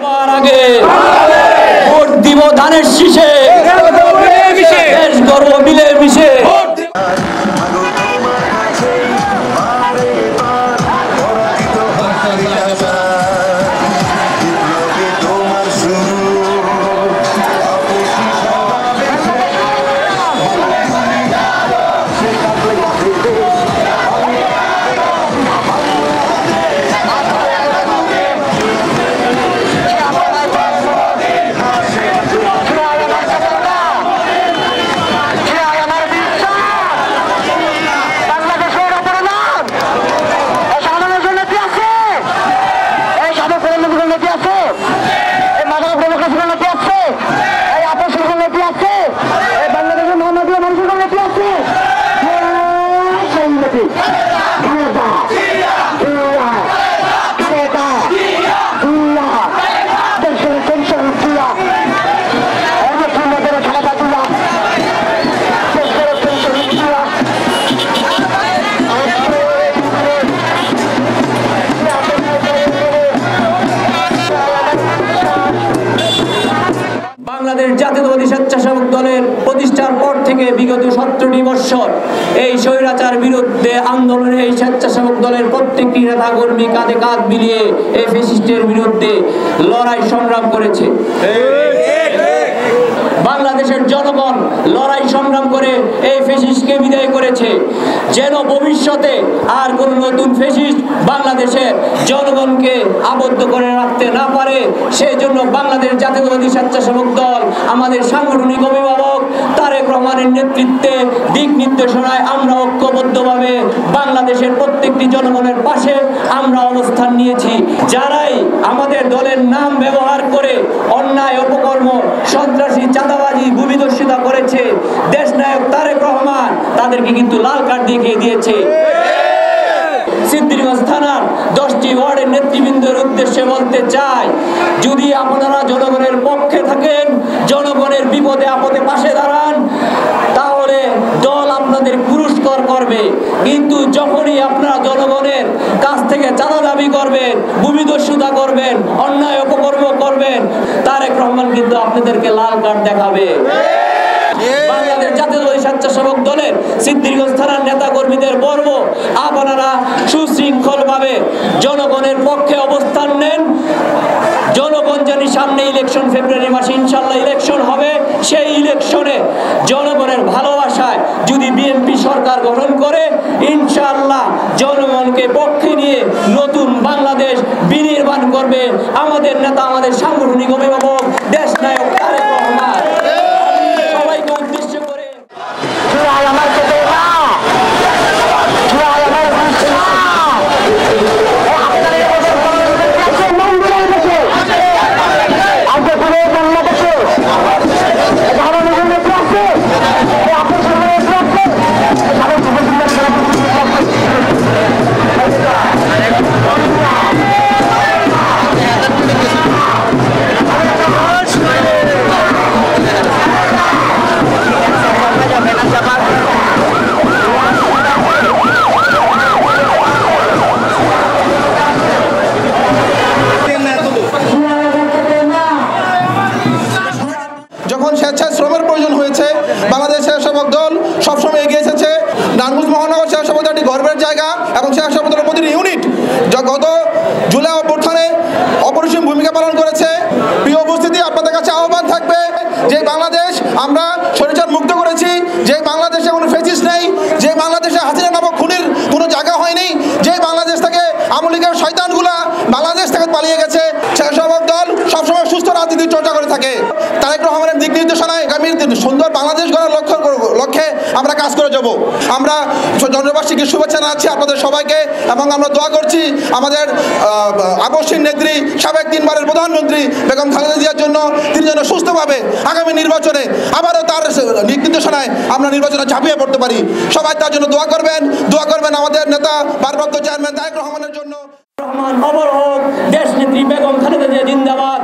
সবার আগে ভোট দিব ধানের শীষে, দেশ গর্ব মিলে মিশে। বাংলাদেশ জাতীয়তাবাদী স্বেচ্ছাসেবক দলের প্রতিষ্ঠার পর থেকে বিগত 17টি বছর এই স্বৈরাচার বিরুদ্ধে আন্দোলনে এই স্বেচ্ছাসেবক দলের প্রত্যেকটি নেতা কর্মী কাঁধে কাঁধ মিলিয়ে এই ফ্যাসিস্টের বিরুদ্ধে লড়াই সংগ্রাম করেছে। বাংলাদেশের জনগণ লড়াই সংগ্রাম করে এই ফ্যাসিস্টকে বিদায় করেছে, যেন ভবিষ্যতে আর কোন নতুন ফ্যাসিস্ট বাংলাদেশের জনগণকে আবদ্ধ করে রাখতে না পারে। সেই জন্য বাংলাদেশ জাতীয়তাবাদী স্বেচ্ছাসেবক দল আমাদের সাংগঠনিক অভিভাবক তারেক রহমানের নেতৃত্বে দিক নির্দেশনায় আমরা ঐক্যবদ্ধভাবে বাংলাদেশের প্রত্যেকটি জনগণের পাশে আমরা অবস্থান নিয়েছি। যারাই আমাদের দলের নাম ব্যবহার করে অন্যায় অপকর্ম, সন্ত্রাসী, চাঁদাবাজি, ভূমিদস্যুতা করেছে, দেশনায়ক তারেক রহমান তাদেরকে কিন্তু লাল কার্ড দেখিয়ে দিয়েছে। সিদ্ধিরগঞ্জ থানার 10টি ওয়ার্ডের নেতৃবৃন্দের উদ্দেশ্যে বলতে চাই, যদি আপনারা জনগণের পক্ষে থাকেন, জনগণের বিপদে আপদে পাশে দাঁড়ান, তাহলে দল আপনাদের পুরস্কার করবে। কিন্তু যখনই আপনারা জনগণের কাছ থেকে চাঁদা দাবি করবেন, ভূমিদস্যুতা করবেন, অন্যায় অপকর্ম করবেন, তারেক রহমান কিন্তু আপনাদেরকে লাল কার্ড দেখাবে। বাংলাদেশ জাতীয়তাবাদী স্বেচ্ছাসেবক দলের সিদ্ধিরগঞ্জ থানার নেতা কর্মীদের বলব, আপনারা সুশৃঙ্খলভাবে জনগণের পক্ষে অবস্থান নেন। জনগণ জানি সামনে ইলেকশন, ফেব্রুয়ারি মাসে ইনশাল্লাহ ইলেকশন হবে, সেই ইলেকশনে জনগণের ভালোবাসায় যদি বিএনপি সরকার গঠন করে, ইনশাল্লাহ জনগণকে পক্ষে নিয়ে নতুন বাংলাদেশ বিনির্মাণ করবে আমাদের নেতা, আমাদের সাংগঠনিক অভিভাবক দেশনায়ক তারেক রহমান। সবাইকে উদ্দেশ্য করে বাংলাদেশ স্বেচ্ছাসেবক দল সবসময় এগিয়ে এসেছে। নারায়ণগঞ্জ মহানগর স্বেচ্ছাসেবক দল একটি গর্বের জায়গা এবং স্বেচ্ছাসেবক দলের প্রতিটি ইউনিট গত জুলাই অভ্যুত্থানে অপরিসীম ভূমিকা পালন করেছে। প্রিয় উপস্থিতি, আপনাদের কাছে আহ্বান থাকবে যে বাংলাদেশ আমরা স্বৈরাচার মুক্ত করেছি, যে বাংলাদেশে কোনো ফ্যাসিস্ট নেই, যে বাংলাদেশে হাসিনা নামক খুনির কোনো জায়গা হয়নি, যে বাংলাদেশ থেকে আওয়ামী লীগের শয়তানগুলা বাংলাদেশ থেকে পালিয়ে গেছে। স্বেচ্ছাসেবক দল সবসময় সুস্থ রাজনীতির চর্চা করে থাকে। তারেক রহমানের দিক নির্দেশনায় আগামীর সুন্দর বাংলাদেশ গড়ার লক্ষ্যে আমরা কাজ করে যাব। আমরা জনবাসীকে শুভেচ্ছা জানাচ্ছি আপনাদের সবাইকে, এবং আমরা দোয়া করছি আমাদের আকস্মিক নেত্রী, সাবেক 3 বারের প্রধানমন্ত্রী বেগম খালেদা জিয়ার জন্য, তিনি যেন সুস্থভাবে আগামী নির্বাচনে আবারও তার দিক নির্দেশনায় আমরা নির্বাচনে ঝাঁপিয়ে পড়তে পারি। সবাই তার জন্য দোয়া করবেন আমাদের নেতা ভারপ্রাপ্ত চেয়ারম্যান তারেক রহমানের জন্য। রহমান অমর হোক, দেশ নেত্রী বেগম খালেদা জিয়া জিন্দাবাদ,